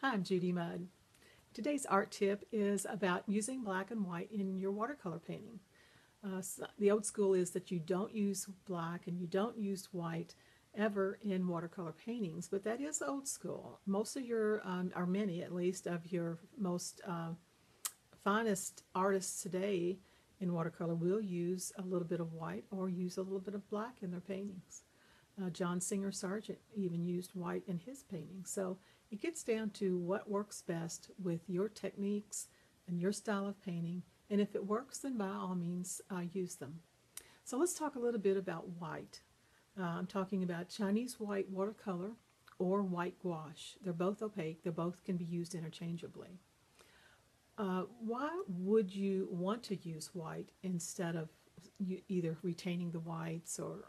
Hi, I'm Judy Mudd. Today's art tip is about using black and white in your watercolor painting. The old school is that you don't use black and you don't use white ever in watercolor paintings, but that is old school. Most of your, or many at least, of your most finest artists today in watercolor will use a little bit of white or use a little bit of black in their paintings. John Singer Sargent even used white in his paintings. So it gets down to what works best with your techniques and your style of painting. And if it works, then by all means, use them. So let's talk a little bit about white. I'm talking about Chinese white watercolor or white gouache. They're both opaque. They both can be used interchangeably. Why would you want to use white instead of either retaining the whites or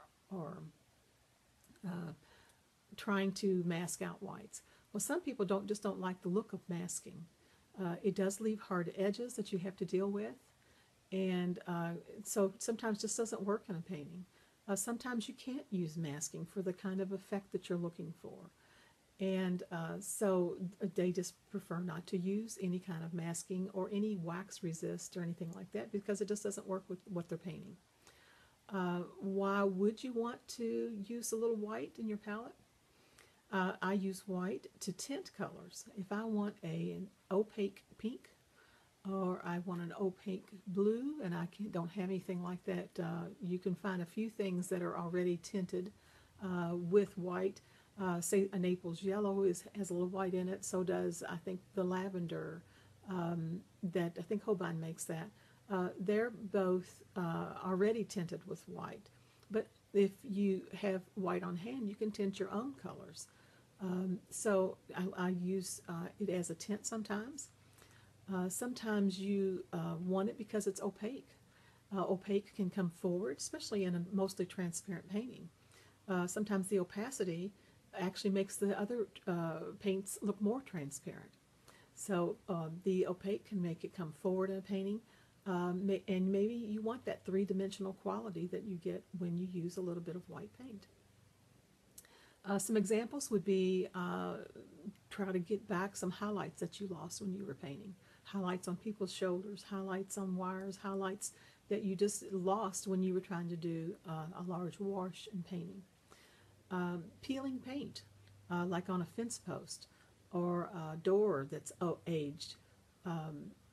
trying to mask out whites? Well, some people don't like the look of masking. It does leave hard edges that you have to deal with, and so sometimes just doesn't work in a painting. Sometimes you can't use masking for the kind of effect that you're looking for, and so they just prefer not to use any kind of masking or any wax resist or anything like that because it just doesn't work with what they're painting. Why would you want to use a little white in your palette? I use white to tint colors. If I want an opaque pink or I want an opaque blue and don't have anything like that, you can find a few things that are already tinted with white. Say a Naples yellow has a little white in it, so does I think the lavender that I think Holbein makes that. They're both already tinted with white, but if you have white on hand, you can tint your own colors. So I use it as a tint sometimes. Sometimes you want it because it's opaque. Opaque can come forward, especially in a mostly transparent painting. Sometimes the opacity actually makes the other paints look more transparent. So the opaque can make it come forward in a painting, and maybe you want that three-dimensional quality that you get when you use a little bit of white paint. Some examples would be try to get back some highlights that you lost when you were painting. Highlights on people's shoulders, highlights on wires, highlights that you just lost when you were trying to do a large wash in painting. Peeling paint, like on a fence post or a door that's aged.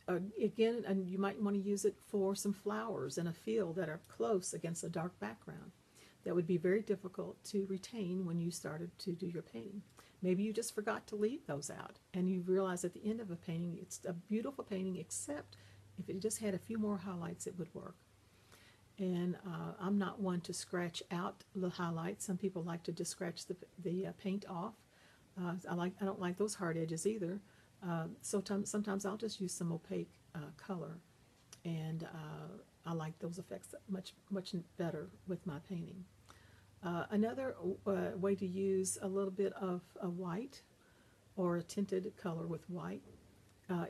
Again, and you might want to use it for some flowers in a field that are close against a dark background. That would be very difficult to retain when you started to do your painting. Maybe you just forgot to leave those out and you realize at the end of a painting it's a beautiful painting, except if it just had a few more highlights it would work. And I'm not one to scratch out the highlights. Some people like to just scratch the paint off. I don't like those hard edges either. So sometimes I'll just use some opaque color, and I like those effects much better with my painting. Another way to use a little bit of a white or a tinted color with white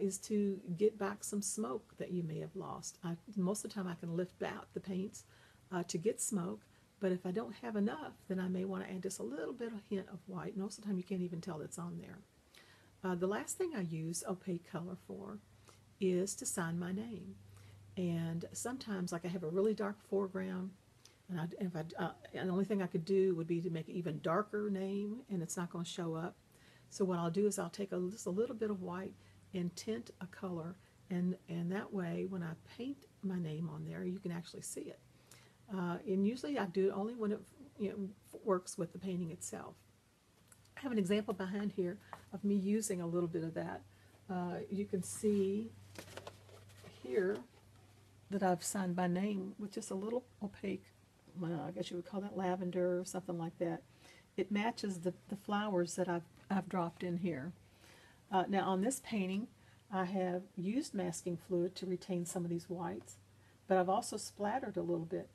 is to get back some smoke that you may have lost. Most of the time I can lift out the paints to get smoke, but if I don't have enough, then I may want to add just a little bit of hint of white. Most of the time you can't even tell it's on there. The last thing I use opaque color for is to sign my name. And sometimes, like I have a really dark foreground, and the only thing I could do would be to make an even darker name, and it's not going to show up. So what I'll do is I'll take just a little bit of white and tint a color, and that way when I paint my name on there, you can actually see it. And usually I do it only when it works with the painting itself. I have an example behind here of me using a little bit of that. You can see here that I've signed my name with just a little opaque, well, I guess you would call that lavender or something like that. It matches the flowers that I've dropped in here. Now on this painting, I have used masking fluid to retain some of these whites, but I've also splattered a little bit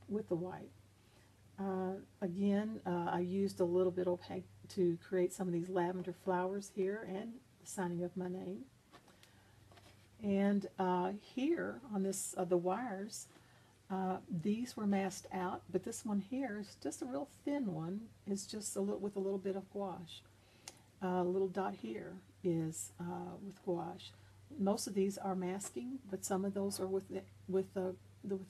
with the white. Again, I used a little bit opaque to create some of these lavender flowers here and the signing of my name. And here on this the wires, these were masked out, but this one here is just a real thin one. It's just with a little bit of gouache, a little dot here, is with gouache. Most of these are masking, but some of those are with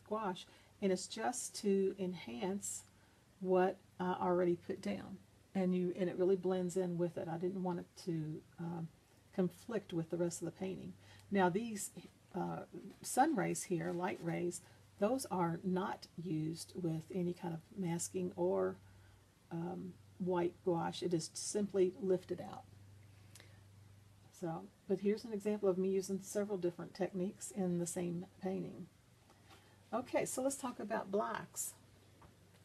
gouache, and it's just to enhance what I already put down, and it really blends in with it. I didn't want it to conflict with the rest of the painting. Now these sun rays here, light rays, those are not used with any kind of masking or white gouache. It is simply lifted out. So, but here's an example of me using several different techniques in the same painting. Okay, so let's talk about blacks.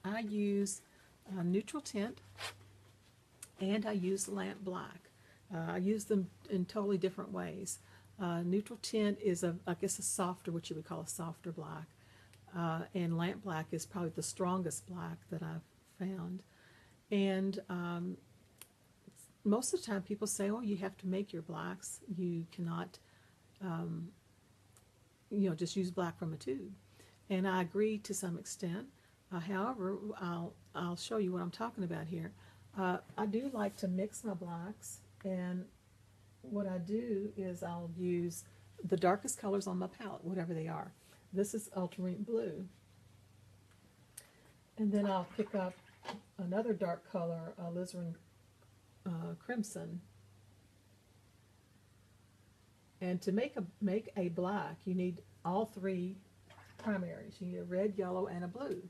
I use neutral tint and I use lamp black. I use them in totally different ways. Neutral tint is, I guess, a softer, what you would call a softer black. And lamp black is probably the strongest black that I've found. And most of the time people say, oh, you have to make your blacks. You cannot, just use black from a tube. And I agree to some extent. However, I'll show you what I'm talking about here. I do like to mix my blacks, and what I do is I'll use the darkest colors on my palette, whatever they are. This is ultramarine blue. And then I'll pick up another dark color, alizarin crimson. And to make a black, you need all three primaries. You need a red, yellow, and a blue.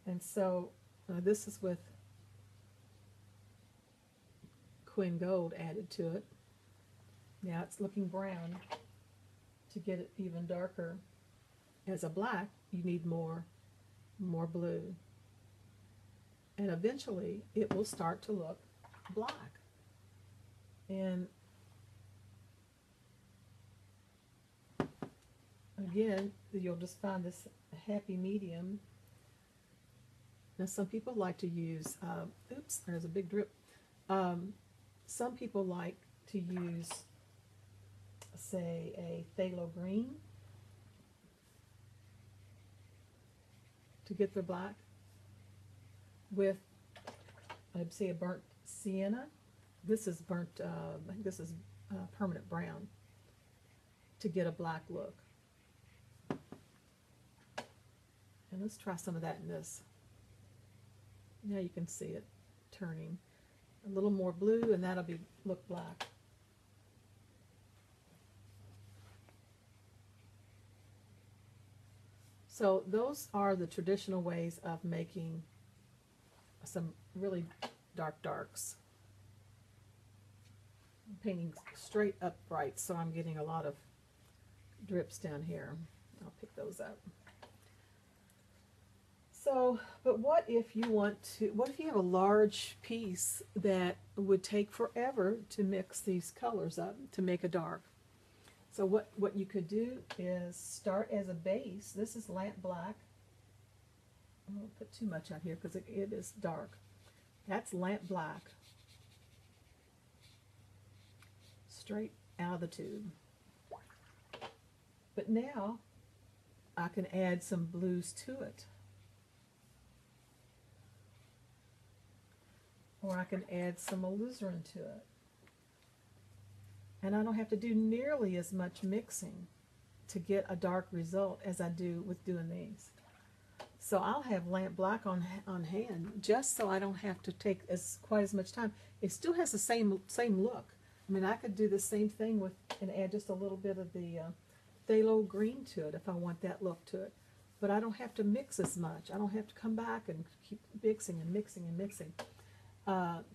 And so this is with Quinn Gold added to it. Now it's looking brown. To get it even darker as a black, you need more blue. And eventually it will start to look black. And again, you'll just find this happy medium. Now some people like to use, oops, there's a big drip. Some people like to use, say, a phthalo green to get their black with, I'd say, a burnt sienna. This is burnt, I think this is permanent brown to get a black look. And let's try some of that in this. Now you can see it turning a little more blue, and that'll look black. So those are the traditional ways of making some really dark darks. I'm painting straight upright, so I'm getting a lot of drips down here. I'll pick those up. So, but what if you have a large piece that would take forever to mix these colors up to make a dark? So what you could do is start as a base. This is lamp black. I won't put too much on here because it is dark. That's lamp black. Straight out of the tube. But now I can add some blues to it. Or I can add some alizarin to it. And I don't have to do nearly as much mixing to get a dark result as I do with doing these. So I'll have lamp black on hand just so I don't have to take quite as much time. It still has the same look. I mean, I could do the same thing and add just a little bit of the phthalo green to it if I want that look to it. But I don't have to mix as much. I don't have to come back and keep mixing and mixing and mixing.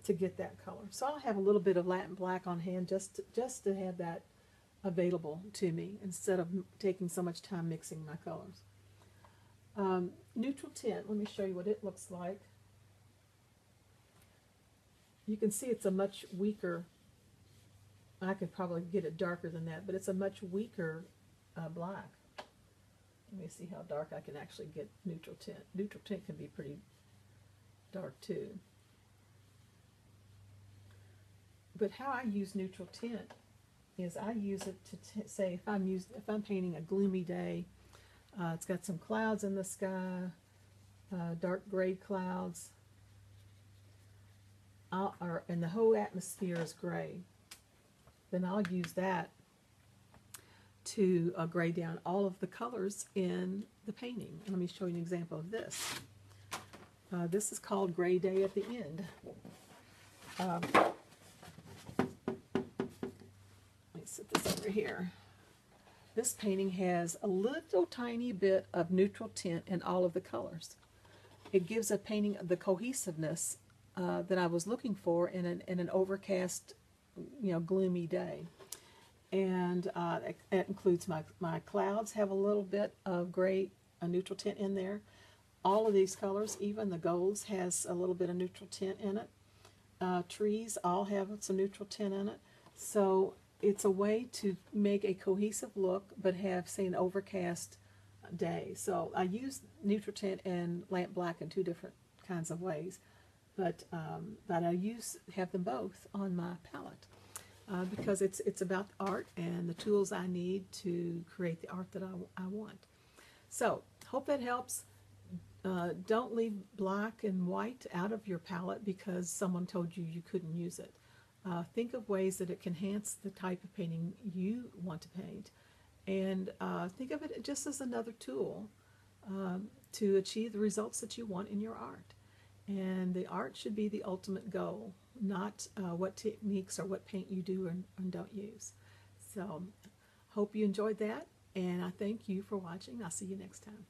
To get that color. So I'll have a little bit of lamp black on hand just to have that available to me instead of taking so much time mixing my colors. Neutral tint, let me show you what it looks like. You can see it's a much weaker, I could probably get it darker than that, but it's a much weaker black. Let me see how dark I can actually get neutral tint. Neutral tint can be pretty dark too. But how I use neutral tint is I use it to say if I'm painting a gloomy day, it's got some clouds in the sky, dark gray clouds, and the whole atmosphere is gray. then I'll use that to gray down all of the colors in the painting. Let me show you an example of this. This is called Gray Day at the End. Let me set this over here. This painting has a little tiny bit of neutral tint in all of the colors. It gives a painting the cohesiveness that I was looking for in an overcast, gloomy day. And that includes my clouds have a little bit of gray, a neutral tint in there. All of these colors, even the golds, has a little bit of neutral tint in it. Trees all have some neutral tint in it. So it's a way to make a cohesive look, but have, say, an overcast day. So I use neutral tint and lamp black in two different kinds of ways, but I have them both on my palette because it's about art and the tools I need to create the art that I want. So hope that helps. Don't leave black and white out of your palette because someone told you couldn't use it. Think of ways that it can enhance the type of painting you want to paint, and think of it just as another tool to achieve the results that you want in your art. And the art should be the ultimate goal, not what techniques or what paint you do and don't use. So hope you enjoyed that, and I thank you for watching. I'll see you next time.